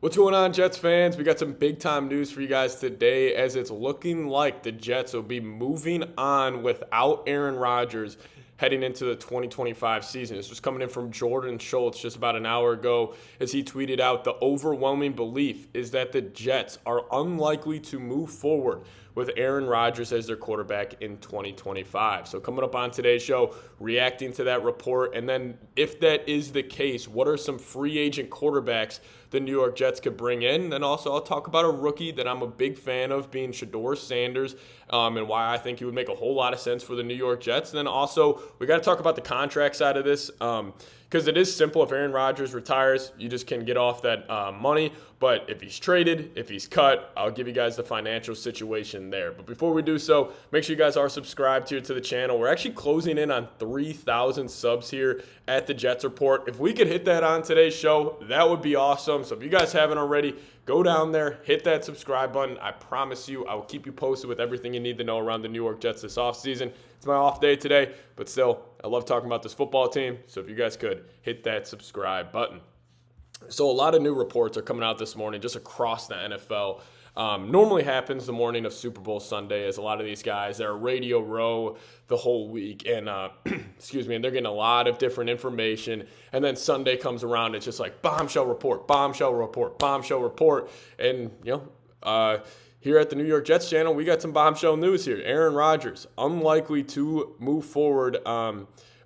What's going on, Jets fans? We got some big-time news for you guys today as it's looking like the Jets will be moving on without Aaron Rodgers heading into the 2025 season. This was coming in from Jordan Schultz just about an hour ago as he tweeted out, the overwhelming belief is that the Jets are unlikely to move forward with Aaron Rodgers as their quarterback in 2025. So coming up on today's show, reacting to that report, and then if that is the case, what are some free agent quarterbacks the New York Jets could bring in? And then also I'll talk about a rookie that I'm a big fan of, being Shedeur Sanders, and why I think he would make a whole lot of sense for the New York Jets. And then also we got to talk about the contract side of this, because it is simple. If Aaron Rodgers retires, you just can get off that money. But if he's traded, if he's cut, I'll give you guys the financial situation there. But before we do so, make sure you guys are subscribed here to the channel. We're actually closing in on 3,000 subs here at the Jets Report. If we could hit that on today's show, that would be awesome. So if you guys haven't already, go down there, hit that subscribe button. I promise you, I will keep you posted with everything you need to know around the New York Jets this offseason. It's my off day today, but still, I love talking about this football team. So if you guys could, hit that subscribe button. So a lot of new reports are coming out this morning just across the NFL. Normally happens the morning of Super Bowl Sunday, as a lot of these guys, they're Radio Row the whole week, and excuse me, and they're getting a lot of different information. And then Sunday comes around, it's just like bombshell report, bombshell report, bombshell report. And here at the New York Jets channel, we got some bombshell news here. Aaron Rodgers unlikely to move forward.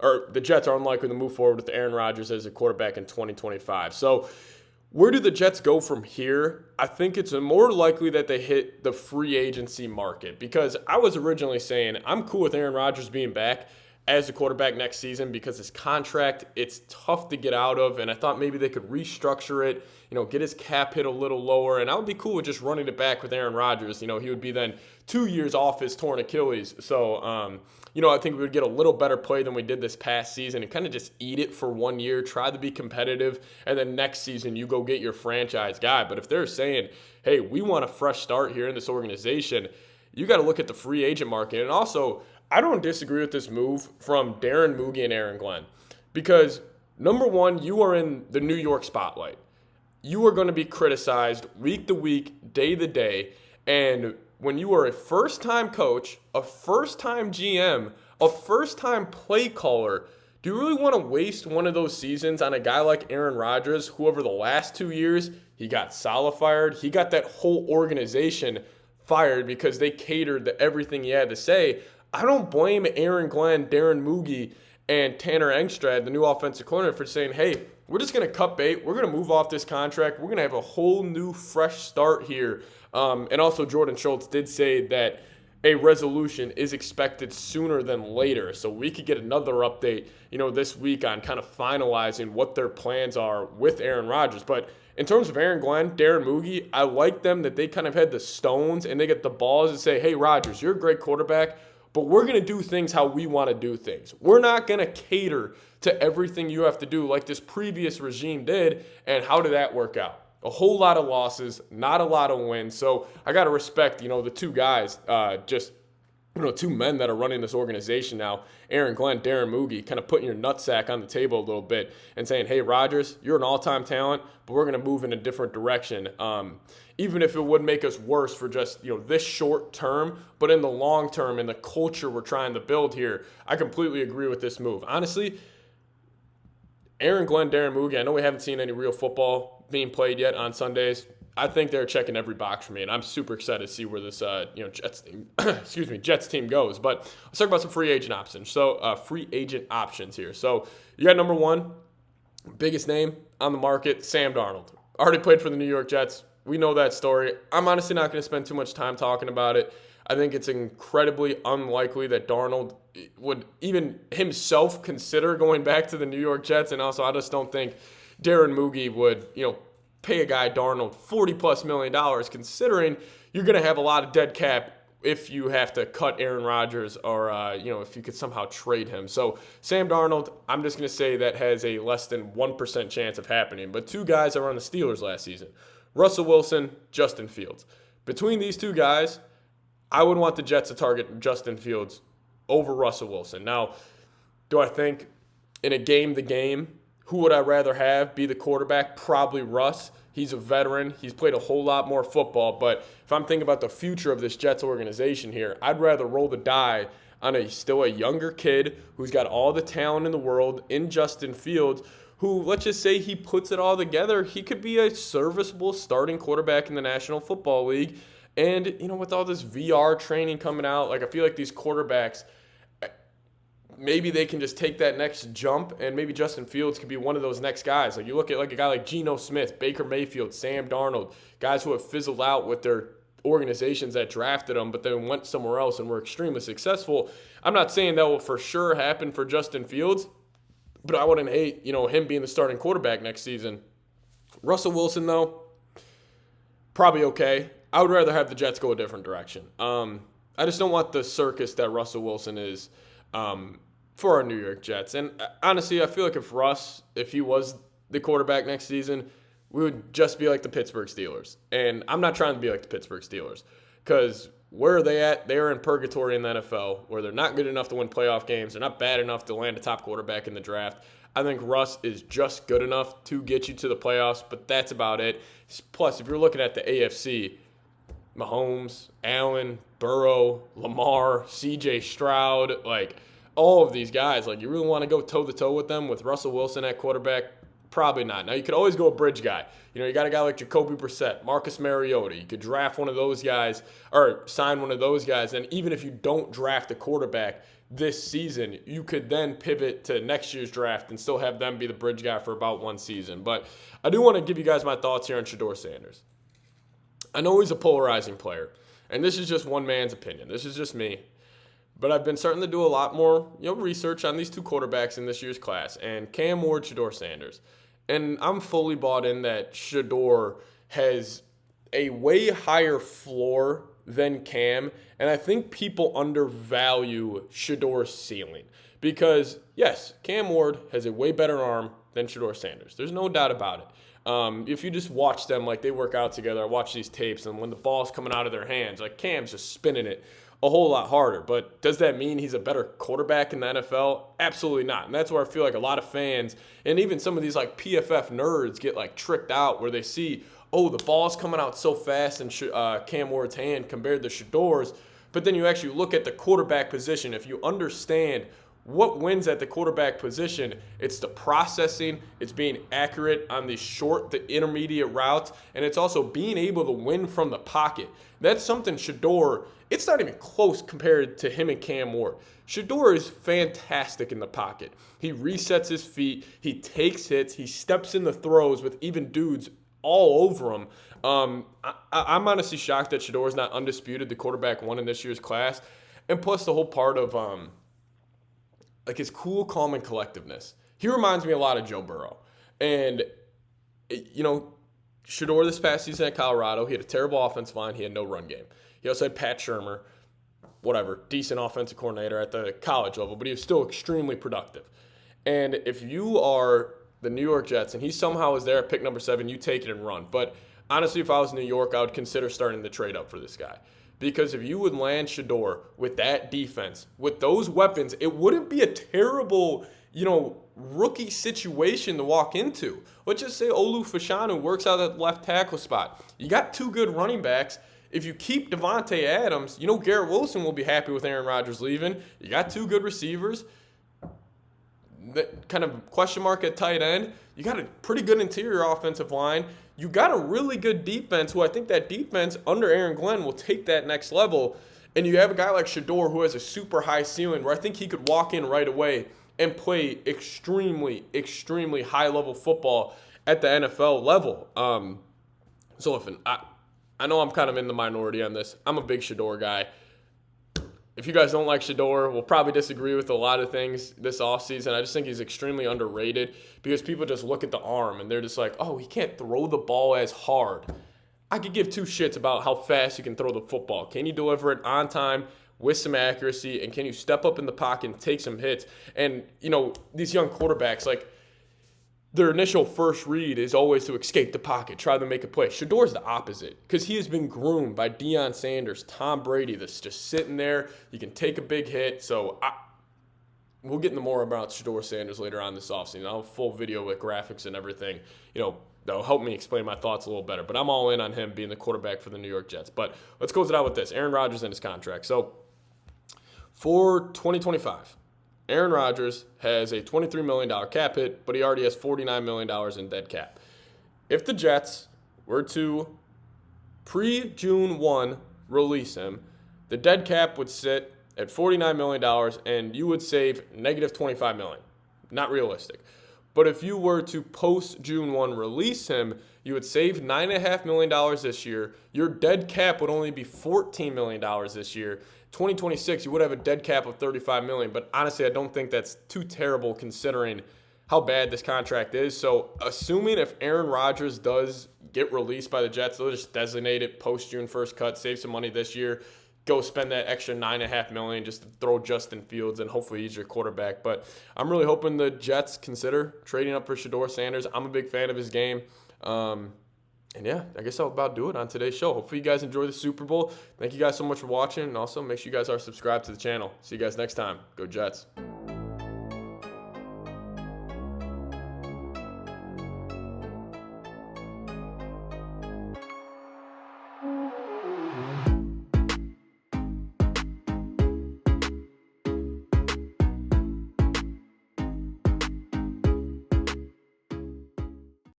Or the Jets are unlikely to move forward with Aaron Rodgers as a quarterback in 2025. So where do the Jets go from here? I think it's more likely that they hit the free agency market, because I was originally saying I'm cool with Aaron Rodgers being back as a quarterback next season because his contract, it's tough to get out of, and I thought maybe they could restructure it, get his cap hit a little lower, and I would be cool with just running it back with Aaron Rodgers. He would be then 2 years off his torn Achilles. So, I think we would get a little better play than we did this past season and kind of just eat it for 1 year, try to be competitive, and then next season you go get your franchise guy. But if they're saying, hey, we want a fresh start here in this organization, you got to look at the free agent market. And also, I don't disagree with this move from Darren Muge and Aaron Glenn, because number one, you are in the New York spotlight. You are going to be criticized week to week, day to day, and when you are a first-time coach, a first-time GM, a first-time play caller, do you really want to waste one of those seasons on a guy like Aaron Rodgers, who over the last 2 years, he got Saleh fired, he got that whole organization fired because they catered to everything he had to say? I don't blame Aaron Glenn, Darren Muge, and Tanner Engstrad, the new offensive coordinator, for saying, hey, we're just going to cut bait. We're going to move off this contract. We're going to have a whole new fresh start here. And also Jordan Schultz did say that a resolution is expected sooner than later. So we could get another update, this week on kind of finalizing what their plans are with Aaron Rodgers. But in terms of Aaron Glenn, Darren Muge, I like them that they kind of had the stones and they get the balls to say, hey, Rodgers, you're a great quarterback, but we're going to do things how we want to do things. We're not going to cater to everything you have to do like this previous regime did. And how did that work out? A whole lot of losses, not a lot of wins. So I got to respect, the two guys, two men that are running this organization now, Aaron Glenn, Darren Muge, kind of putting your nutsack on the table a little bit and saying, hey, Rodgers, you're an all-time talent, but we're going to move in a different direction. Even if it would make us worse for just, this short term, but in the long term, in the culture we're trying to build here, I completely agree with this move. Honestly, Aaron Glenn, Darren Muge, I know we haven't seen any real football being played yet on Sundays. I think they're checking every box for me, and I'm super excited to see where this Jets team, Jets team goes. But let's talk about some free agent options. So free agent options here. So you got number one, biggest name on the market, Sam Darnold. Already played for the New York Jets. We know that story. I'm honestly not going to spend too much time talking about it. I think it's incredibly unlikely that Darnold would even himself consider going back to the New York Jets. And also, I just don't think Darren Muge would, pay a guy Darnold $40+ million, considering you're going to have a lot of dead cap if you have to cut Aaron Rodgers or, if you could somehow trade him. So Sam Darnold, I'm just going to say that has a less than 1% chance of happening. But two guys that were on the Steelers last season, Russell Wilson, Justin Fields. Between these two guys, I would want the Jets to target Justin Fields over Russell Wilson. Now, do I think in a game-to-game, who would I rather have be the quarterback? Probably Russ. He's a veteran. He's played a whole lot more football. But if I'm thinking about the future of this Jets organization here, I'd rather roll the die on still a younger kid who's got all the talent in the world in Justin Fields, who, let's just say he puts it all together. He could be a serviceable starting quarterback in the National Football League. And, with all this VR training coming out, I feel like these quarterbacks, maybe they can just take that next jump, and maybe Justin Fields could be one of those next guys. You look at a guy like Geno Smith, Baker Mayfield, Sam Darnold, guys who have fizzled out with their organizations that drafted them, but then went somewhere else and were extremely successful. I'm not saying that will for sure happen for Justin Fields, but I wouldn't hate, him being the starting quarterback next season. Russell Wilson, though, probably okay. I would rather have the Jets go a different direction. I just don't want the circus that Russell Wilson is for our New York Jets. And honestly, I feel like if he was the quarterback next season, we would just be like the Pittsburgh Steelers. And I'm not trying to be like the Pittsburgh Steelers, because where are they at? They are in purgatory in the NFL, where they're not good enough to win playoff games. They're not bad enough to land a top quarterback in the draft. I think Russ is just good enough to get you to the playoffs, but that's about it. Plus, if you're looking at the AFC, Mahomes, Allen, Burrow, Lamar, CJ Stroud, all of these guys, you really want to go toe-to-toe with them with Russell Wilson at quarterback? Probably not. Now, you could always go a bridge guy. You got a guy like Jacoby Brissett, Marcus Mariota. You could draft one of those guys or sign one of those guys. And even if you don't draft a quarterback this season, you could then pivot to next year's draft and still have them be the bridge guy for about one season. But I do want to give you guys my thoughts here on Shedeur Sanders. I know he's a polarizing player, and this is just one man's opinion. This is just me. But I've been starting to do a lot more, research on these two quarterbacks in this year's class, and Cam Ward, Shedeur Sanders. And I'm fully bought in that Shedeur has a way higher floor than Cam, and I think people undervalue Shedeur's ceiling. Because, yes, Cam Ward has a way better arm than Shedeur Sanders. There's no doubt about it. If you just watch them, they work out together, I watch these tapes, and when the ball's coming out of their hands, Cam's just spinning it a whole lot harder. But does that mean he's a better quarterback in the NFL? Absolutely not. And that's where I feel like a lot of fans, and even some of these PFF nerds, get tricked out, where they see, the ball's coming out so fast in Cam Ward's hand compared to Shedeur's. But then you actually look at the quarterback position. If you understand what wins at the quarterback position, it's the processing, it's being accurate on the short, the intermediate routes, and it's also being able to win from the pocket. That's something Shedeur, it's not even close compared to him and Cam Ward. Shedeur is fantastic in the pocket. He resets his feet, he takes hits, he steps in the throws with even dudes all over him. I'm honestly shocked that Shedeur is not undisputed the quarterback one in this year's class. And plus the whole part of his cool, calm, and collectiveness. He reminds me a lot of Joe Burrow. And, Shedeur this past season at Colorado, he had a terrible offensive line. He had no run game. He also had Pat Shurmur, decent offensive coordinator at the college level, but he was still extremely productive. And if you are the New York Jets and he somehow is there at pick number 7, you take it and run. But honestly, if I was New York, I would consider starting the trade up for this guy. Because if you would land Shedeur with that defense, with those weapons, it wouldn't be a terrible, rookie situation to walk into. Let's just say Olu Fashanu works out at left tackle spot. You got two good running backs. If you keep Devontae Adams, Garrett Wilson will be happy with Aaron Rodgers leaving. You got two good receivers. That kind of question mark at tight end. You got a pretty good interior offensive line. You got a really good defense, who I think that defense under Aaron Glenn will take that next level. And you have a guy like Shedeur who has a super high ceiling, where I think he could walk in right away and play extremely, extremely high-level football at the NFL level. So listen, I know I'm kind of in the minority on this. I'm a big Shedeur guy. If you guys don't like Shedeur, we'll probably disagree with a lot of things this offseason. I just think he's extremely underrated, because people just look at the arm and they're just like, he can't throw the ball as hard. I could give two shits about how fast you can throw the football. Can you deliver it on time with some accuracy, and can you step up in the pocket and take some hits? And, these young quarterbacks, their initial first read is always to escape the pocket, try to make a play. Shedeur's the opposite, because he has been groomed by Deion Sanders, Tom Brady, that's just sitting there. You can take a big hit. So we'll get into more about Shedeur Sanders later on this offseason. I'll have a full video with graphics and everything, that'll help me explain my thoughts a little better. But I'm all in on him being the quarterback for the New York Jets. But let's close it out with this. Aaron Rodgers and his contract. So for 2025, Aaron Rodgers has a $23 million cap hit, but he already has $49 million in dead cap. If the Jets were to pre-June 1 release him, the dead cap would sit at $49 million, and you would save negative $25 million. Not realistic. But if you were to post-June 1 release him, you would save $9.5 million this year. Your dead cap would only be $14 million this year. 2026, you would have a dead cap of $35 million. But honestly, I don't think that's too terrible considering how bad this contract is. So assuming if Aaron Rodgers does get released by the Jets, they'll just designate it post-June 1st cut, save some money this year, go spend that extra $9.5 million just to throw Justin Fields, and hopefully he's your quarterback. But I'm really hoping the Jets consider trading up for Shedeur Sanders. I'm a big fan of his game. And yeah, I guess I'll about do it on today's show. Hopefully you guys enjoy the Super Bowl. Thank you guys so much for watching. And also make sure you guys are subscribed to the channel. See you guys next time. Go Jets.